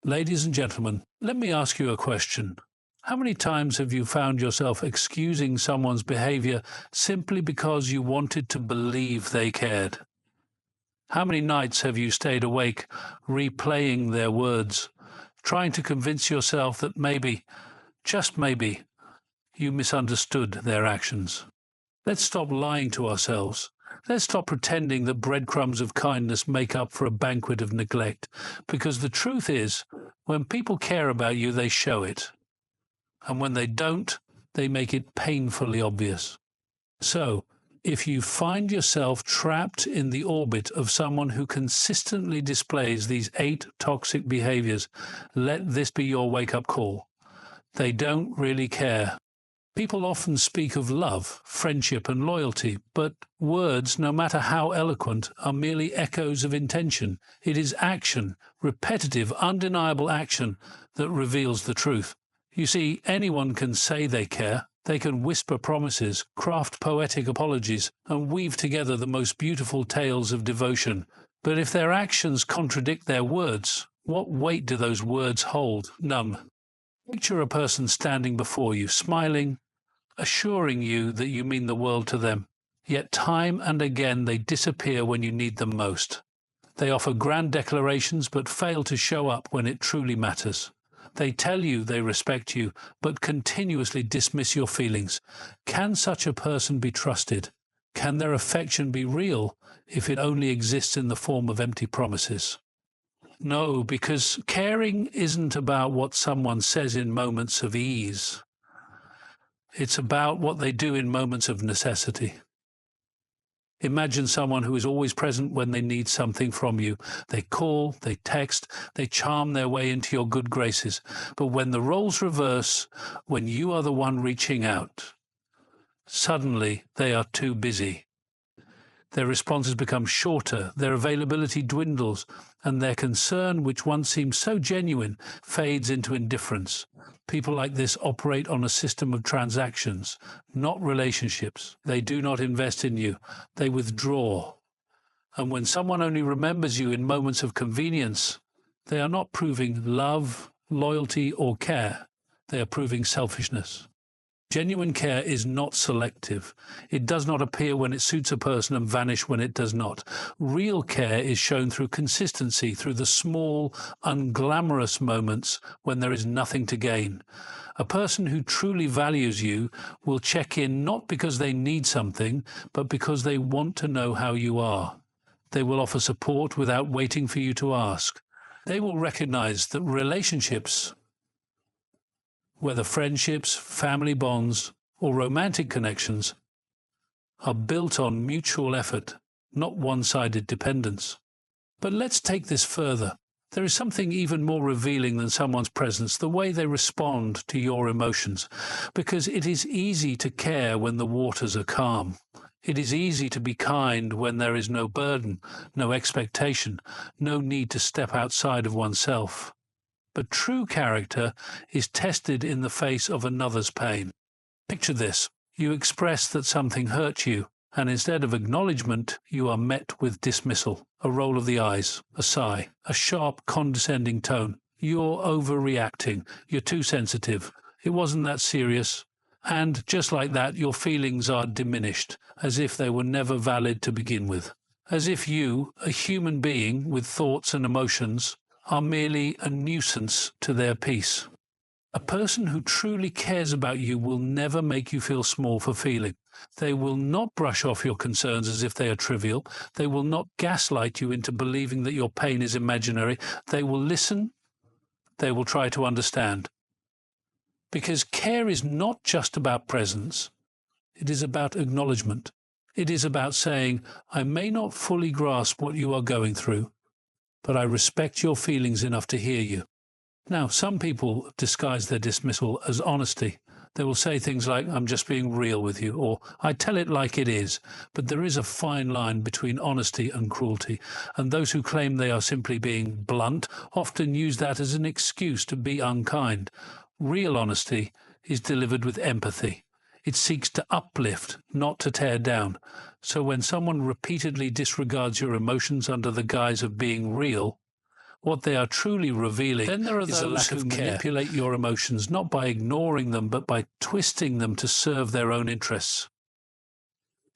Ladies and gentlemen, let me ask you a question. How many times have you found yourself excusing someone's behavior simply because you wanted to believe they cared? How many nights have you stayed awake, replaying their words, trying to convince yourself that maybe, just maybe, you misunderstood their actions? Let's stop lying to ourselves. Let's stop pretending that breadcrumbs of kindness make up for a banquet of neglect, because the truth is, when people care about you, they show it. And when they don't, they make it painfully obvious. So, if you find yourself trapped in the orbit of someone who consistently displays these 8 toxic behaviors, let this be your wake-up call. They don't really care. People often speak of love, friendship and loyalty, but words, no matter how eloquent, are merely echoes of intention. It is action, repetitive, undeniable action, that reveals the truth. You see, anyone can say they care. They can whisper promises, craft poetic apologies, and weave together the most beautiful tales of devotion. But if their actions contradict their words, what weight do those words hold? None. Picture a person standing before you, smiling, assuring you that you mean the world to them. Yet time and again they disappear when you need them most. They offer grand declarations but fail to show up when it truly matters. They tell you they respect you, but continuously dismiss your feelings. Can such a person be trusted? Can their affection be real if it only exists in the form of empty promises? No, because caring isn't about what someone says in moments of ease. It's about what they do in moments of necessity. Imagine someone who is always present when they need something from you. They call, they text, they charm their way into your good graces. But when the roles reverse, when you are the one reaching out, suddenly they are too busy. Their responses become shorter, their availability dwindles, and their concern, which once seemed so genuine, fades into indifference. People like this operate on a system of transactions, not relationships. They do not invest in you. They withdraw. And when someone only remembers you in moments of convenience, they are not proving love, loyalty, or care. They are proving selfishness. Genuine care is not selective. It does not appear when it suits a person and vanish when it does not. Real care is shown through consistency, through the small, unglamorous moments when there is nothing to gain. A person who truly values you will check in not because they need something, but because they want to know how you are. They will offer support without waiting for you to ask. They will recognize that relationships, whether friendships, family bonds, or romantic connections, are built on mutual effort, not one-sided dependence. But let's take this further. There is something even more revealing than someone's presence, the way they respond to your emotions, because it is easy to care when the waters are calm. It is easy to be kind when there is no burden, no expectation, no need to step outside of oneself. But true character is tested in the face of another's pain. Picture this. You express that something hurt you, and instead of acknowledgement, you are met with dismissal, a roll of the eyes, a sigh, a sharp, condescending tone. You're overreacting. You're too sensitive. It wasn't that serious. And just like that, your feelings are diminished, as if they were never valid to begin with. As if you, a human being with thoughts and emotions, are merely a nuisance to their peace. A person who truly cares about you will never make you feel small for feeling. They will not brush off your concerns as if they are trivial. They will not gaslight you into believing that your pain is imaginary. They will listen. They will try to understand. Because care is not just about presence. It is about acknowledgement. It is about saying, I may not fully grasp what you are going through, but I respect your feelings enough to hear you. Now, some people disguise their dismissal as honesty. They will say things like, I'm just being real with you, or I tell it like it is. But there is a fine line between honesty and cruelty, and those who claim they are simply being blunt often use that as an excuse to be unkind. Real honesty is delivered with empathy. It seeks to uplift, not to tear down. So when someone repeatedly disregards your emotions under the guise of being real, what they are truly revealing Then there are is a those lack who of care. Manipulate your emotions, not by ignoring them, but by twisting them to serve their own interests.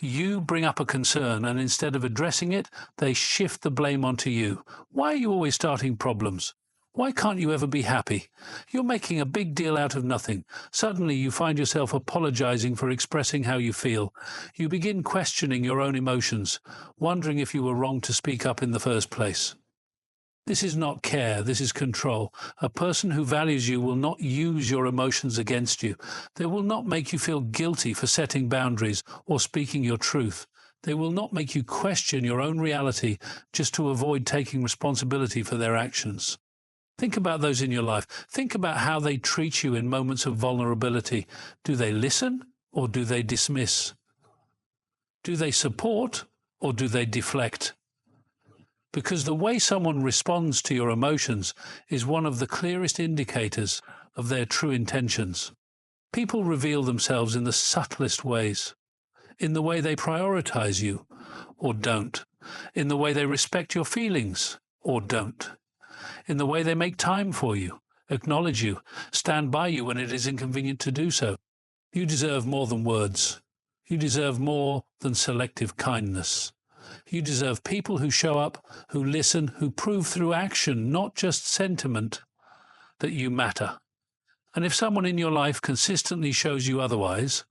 You bring up a concern, and instead of addressing it, they shift the blame onto you. Why are you always starting problems? Why can't you ever be happy? You're making a big deal out of nothing. Suddenly you find yourself apologizing for expressing how you feel. You begin questioning your own emotions, wondering if you were wrong to speak up in the first place. This is not care, this is control. A person who values you will not use your emotions against you. They will not make you feel guilty for setting boundaries or speaking your truth. They will not make you question your own reality just to avoid taking responsibility for their actions. Think about those in your life. Think about how they treat you in moments of vulnerability. Do they listen or do they dismiss? Do they support or do they deflect? Because the way someone responds to your emotions is one of the clearest indicators of their true intentions. People reveal themselves in the subtlest ways, in the way they prioritize you or don't, in the way they respect your feelings or don't, in the way they make time for you, acknowledge you, stand by you when it is inconvenient to do so. You deserve more than words. You deserve more than selective kindness. You deserve people who show up, who listen, who prove through action, not just sentiment, that you matter. And if someone in your life consistently shows you otherwise,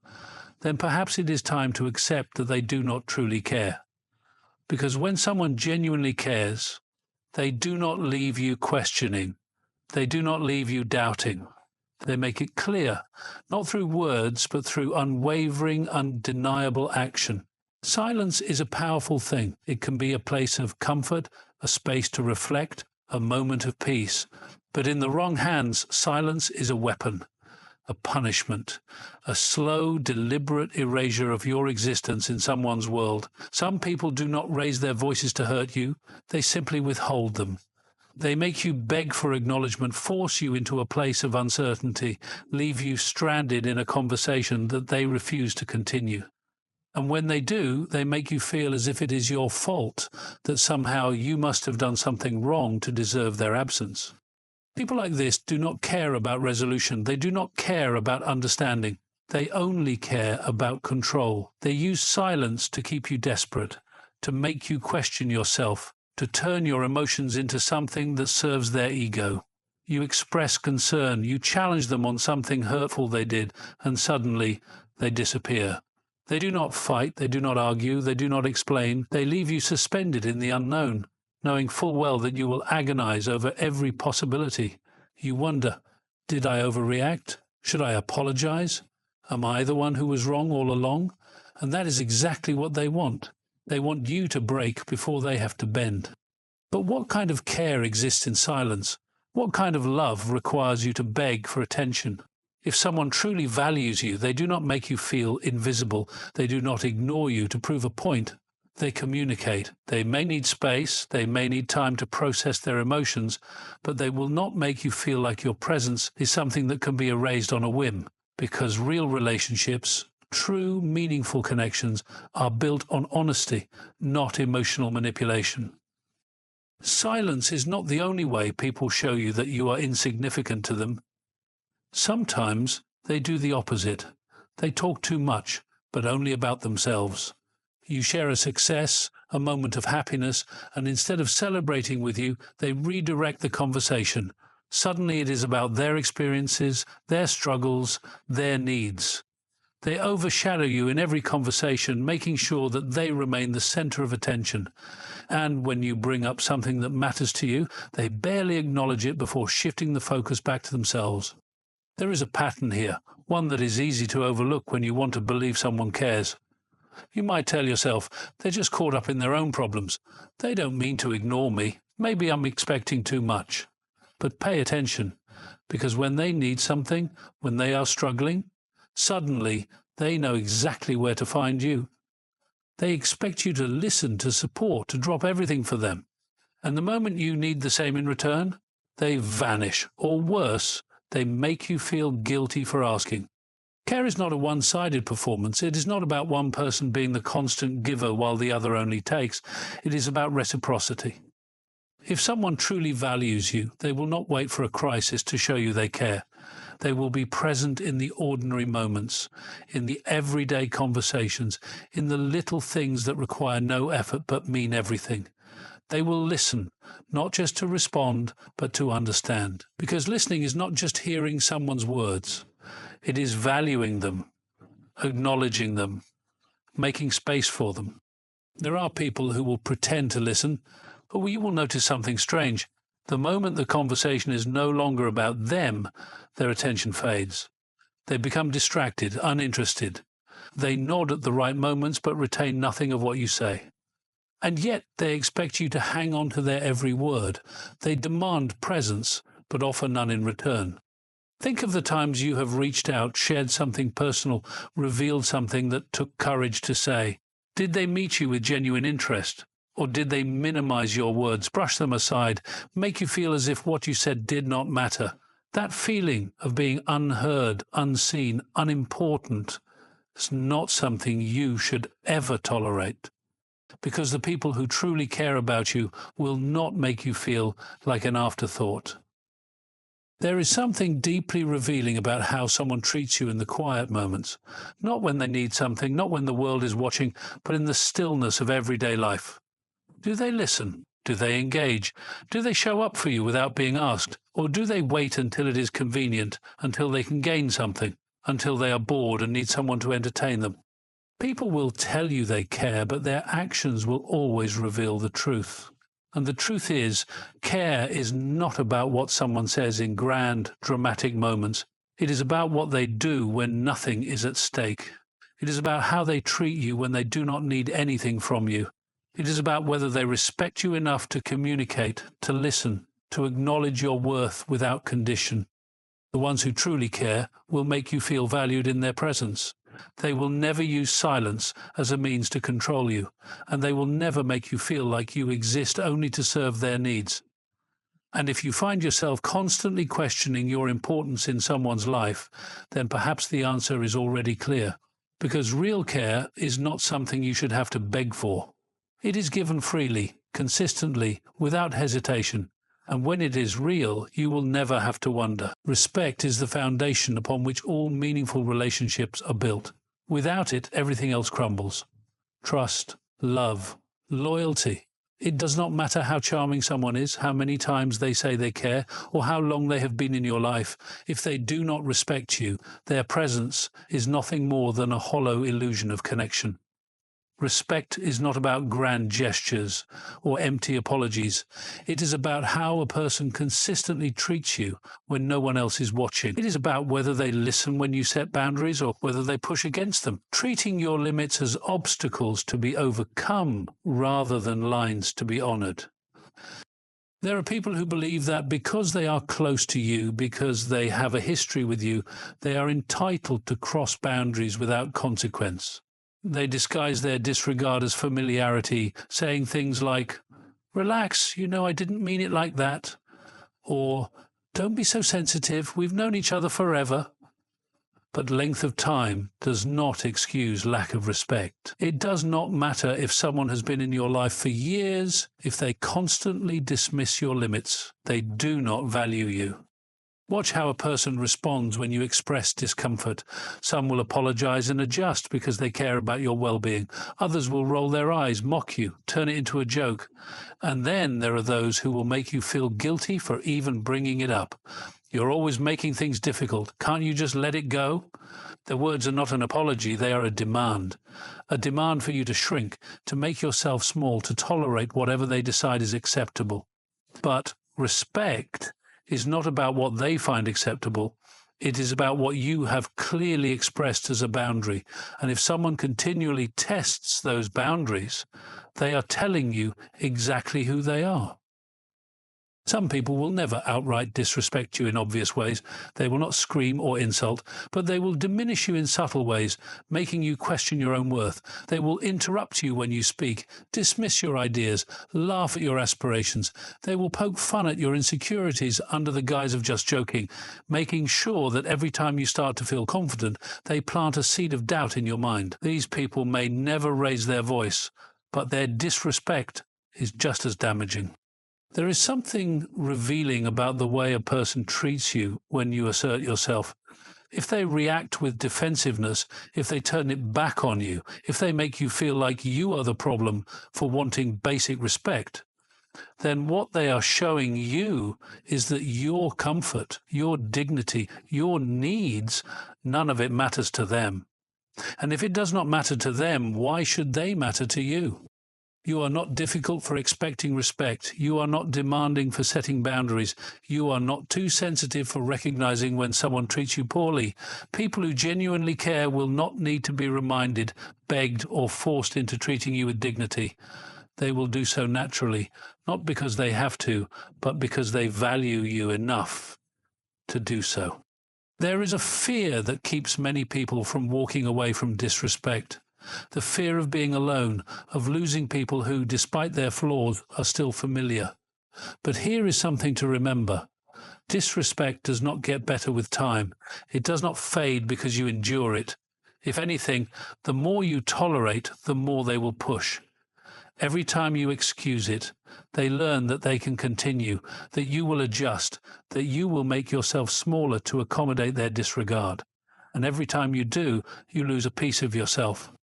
then perhaps it is time to accept that they do not truly care. Because when someone genuinely cares, they do not leave you questioning. They do not leave you doubting. They make it clear, not through words, but through unwavering, undeniable action. Silence is a powerful thing. It can be a place of comfort, a space to reflect, a moment of peace. But in the wrong hands, silence is a weapon, a punishment, a slow, deliberate erasure of your existence in someone's world. Some people do not raise their voices to hurt you. They simply withhold them. They make you beg for acknowledgement, force you into a place of uncertainty, leave you stranded in a conversation that they refuse to continue. And when they do, they make you feel as if it is your fault, that somehow you must have done something wrong to deserve their absence. People like this do not care about resolution. They do not care about understanding. They only care about control. They use silence to keep you desperate, to make you question yourself, to turn your emotions into something that serves their ego. You express concern, you challenge them on something hurtful they did, and suddenly they disappear. They do not fight, they do not argue, they do not explain. They leave you suspended in the unknown, knowing full well that you will agonize over every possibility. You wonder, did I overreact? Should I apologize? Am I the one who was wrong all along? And that is exactly what they want. They want you to break before they have to bend. But what kind of care exists in silence? What kind of love requires you to beg for attention? If someone truly values you, they do not make you feel invisible. They do not ignore you to prove a point. They communicate. They may need space, they may need time to process their emotions, but they will not make you feel like your presence is something that can be erased on a whim, because real relationships, true, meaningful connections, are built on honesty, not emotional manipulation. Silence is not the only way people show you that you are insignificant to them. Sometimes they do the opposite. They talk too much, but only about themselves. You share a success, a moment of happiness, and instead of celebrating with you, they redirect the conversation. Suddenly it is about their experiences, their struggles, their needs. They overshadow you in every conversation, making sure that they remain the center of attention. And when you bring up something that matters to you, they barely acknowledge it before shifting the focus back to themselves. There is a pattern here, one that is easy to overlook when you want to believe someone cares. You might tell yourself, they're just caught up in their own problems. They don't mean to ignore me. Maybe I'm expecting too much. But pay attention, because when they need something, when they are struggling, suddenly they know exactly where to find you. They expect you to listen, to support, to drop everything for them. And the moment you need the same in return, they vanish, or worse, they make you feel guilty for asking. Care is not a one-sided performance. It is not about one person being the constant giver while the other only takes. It is about reciprocity. If someone truly values you, they will not wait for a crisis to show you they care. They will be present in the ordinary moments, in the everyday conversations, in the little things that require no effort but mean everything. They will listen, not just to respond, but to understand. Because listening is not just hearing someone's words. It is valuing them, acknowledging them, making space for them. There are people who will pretend to listen, but you will notice something strange. The moment the conversation is no longer about them, their attention fades. They become distracted, uninterested. They nod at the right moments but retain nothing of what you say. And yet they expect you to hang on to their every word. They demand presence but offer none in return. Think of the times you have reached out, shared something personal, revealed something that took courage to say. Did they meet you with genuine interest? Or did they minimize your words, brush them aside, make you feel as if what you said did not matter? That feeling of being unheard, unseen, unimportant is not something you should ever tolerate. Because the people who truly care about you will not make you feel like an afterthought. There is something deeply revealing about how someone treats you in the quiet moments. Not when they need something, not when the world is watching, but in the stillness of everyday life. Do they listen? Do they engage? Do they show up for you without being asked? Or do they wait until it is convenient, until they can gain something, until they are bored and need someone to entertain them? People will tell you they care, but their actions will always reveal the truth. And the truth is, care is not about what someone says in grand, dramatic moments. It is about what they do when nothing is at stake. It is about how they treat you when they do not need anything from you. It is about whether they respect you enough to communicate, to listen, to acknowledge your worth without condition. The ones who truly care will make you feel valued in their presence. They will never use silence as a means to control you, and they will never make you feel like you exist only to serve their needs. And if you find yourself constantly questioning your importance in someone's life, then perhaps the answer is already clear. Because real care is not something you should have to beg for. It is given freely, consistently, without hesitation. And when it is real, you will never have to wonder. Respect is the foundation upon which all meaningful relationships are built. Without it, everything else crumbles. Trust, love, loyalty. It does not matter how charming someone is, how many times they say they care, or how long they have been in your life. If they do not respect you, their presence is nothing more than a hollow illusion of connection. Respect is not about grand gestures or empty apologies. It is about how a person consistently treats you when no one else is watching. It is about whether they listen when you set boundaries or whether they push against them, treating your limits as obstacles to be overcome rather than lines to be honored. There are people who believe that because they are close to you, because they have a history with you, they are entitled to cross boundaries without consequence. They disguise their disregard as familiarity, saying things like, "Relax, you know I didn't mean it like that," or "Don't be so sensitive, we've known each other forever." But length of time does not excuse lack of respect. It does not matter if someone has been in your life for years. If they constantly dismiss your limits, they do not value you. Watch how a person responds when you express discomfort. Some will apologize and adjust because they care about your well-being. Others will roll their eyes, mock you, turn it into a joke. And then there are those who will make you feel guilty for even bringing it up. "You're always making things difficult. Can't you just let it go?" Their words are not an apology, they are a demand. A demand for you to shrink, to make yourself small, to tolerate whatever they decide is acceptable. But respect is not about what they find acceptable. It is about what you have clearly expressed as a boundary. And if someone continually tests those boundaries, they are telling you exactly who they are. Some people will never outright disrespect you in obvious ways. They will not scream or insult, but they will diminish you in subtle ways, making you question your own worth. They will interrupt you when you speak, dismiss your ideas, laugh at your aspirations. They will poke fun at your insecurities under the guise of just joking, making sure that every time you start to feel confident, they plant a seed of doubt in your mind. These people may never raise their voice, but their disrespect is just as damaging. There is something revealing about the way a person treats you when you assert yourself. If they react with defensiveness, if they turn it back on you, if they make you feel like you are the problem for wanting basic respect, then what they are showing you is that your comfort, your dignity, your needs, none of it matters to them. And if it does not matter to them, why should they matter to you? You are not difficult for expecting respect. You are not demanding for setting boundaries. You are not too sensitive for recognizing when someone treats you poorly. People who genuinely care will not need to be reminded, begged, or forced into treating you with dignity. They will do so naturally, not because they have to, but because they value you enough to do so. There is a fear that keeps many people from walking away from disrespect. The fear of being alone, of losing people who, despite their flaws, are still familiar. But here is something to remember. Disrespect does not get better with time. It does not fade because you endure it. If anything, the more you tolerate, the more they will push. Every time you excuse it, they learn that they can continue, that you will adjust, that you will make yourself smaller to accommodate their disregard. And every time you do, you lose a piece of yourself.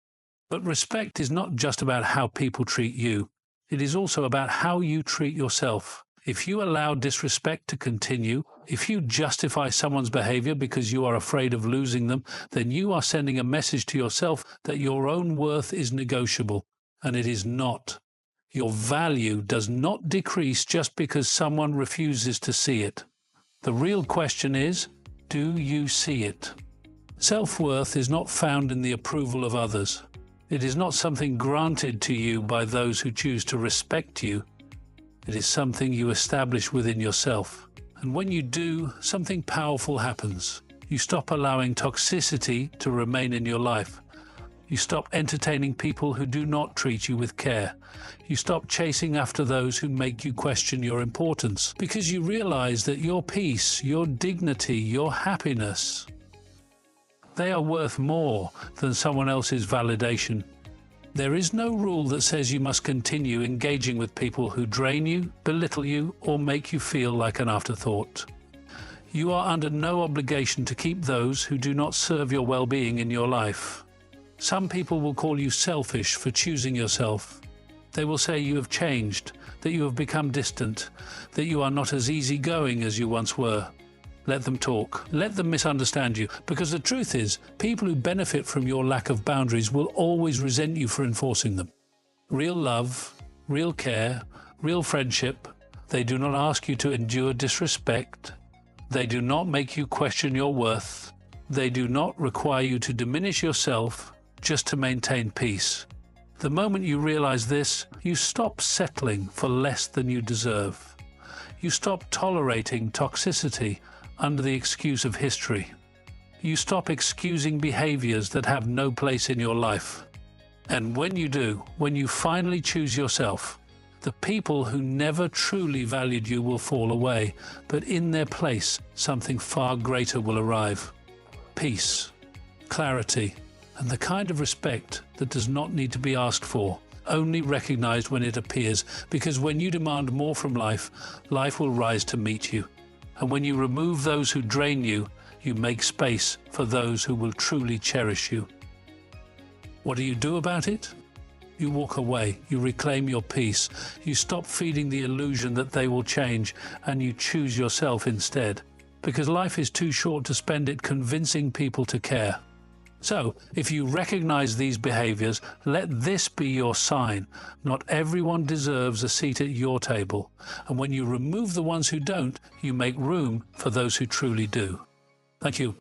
But respect is not just about how people treat you. It is also about how you treat yourself. If you allow disrespect to continue, if you justify someone's behavior because you are afraid of losing them, then you are sending a message to yourself that your own worth is negotiable. And it is not. Your value does not decrease just because someone refuses to see it. The real question is, do you see it? Self-worth is not found in the approval of others. It is not something granted to you by those who choose to respect you. It is something you establish within yourself. And when you do, something powerful happens. You stop allowing toxicity to remain in your life. You stop entertaining people who do not treat you with care. You stop chasing after those who make you question your importance, because you realize that your peace, your dignity, your happiness, they are worth more than someone else's validation. There is no rule that says you must continue engaging with people who drain you, belittle you, or make you feel like an afterthought. You are under no obligation to keep those who do not serve your well-being in your life. Some people will call you selfish for choosing yourself. They will say you have changed, that you have become distant, that you are not as easygoing as you once were. Let them talk. Let them misunderstand you, because the truth is, people who benefit from your lack of boundaries will always resent you for enforcing them. Real love, real care, real friendship, they do not ask you to endure disrespect. They do not make you question your worth. They do not require you to diminish yourself just to maintain peace. The moment you realize this, you stop settling for less than you deserve. You stop tolerating toxicity under the excuse of history. You stop excusing behaviors that have no place in your life. And when you do, when you finally choose yourself, the people who never truly valued you will fall away, but in their place, something far greater will arrive. Peace, clarity, and the kind of respect that does not need to be asked for, only recognized when it appears, because when you demand more from life, life will rise to meet you. And when you remove those who drain you, you make space for those who will truly cherish you. What do you do about it? You walk away, you reclaim your peace, you stop feeding the illusion that they will change, and you choose yourself instead. Because life is too short to spend it convincing people to care. So, if you recognize these behaviors, let this be your sign. Not everyone deserves a seat at your table. And when you remove the ones who don't, you make room for those who truly do. Thank you.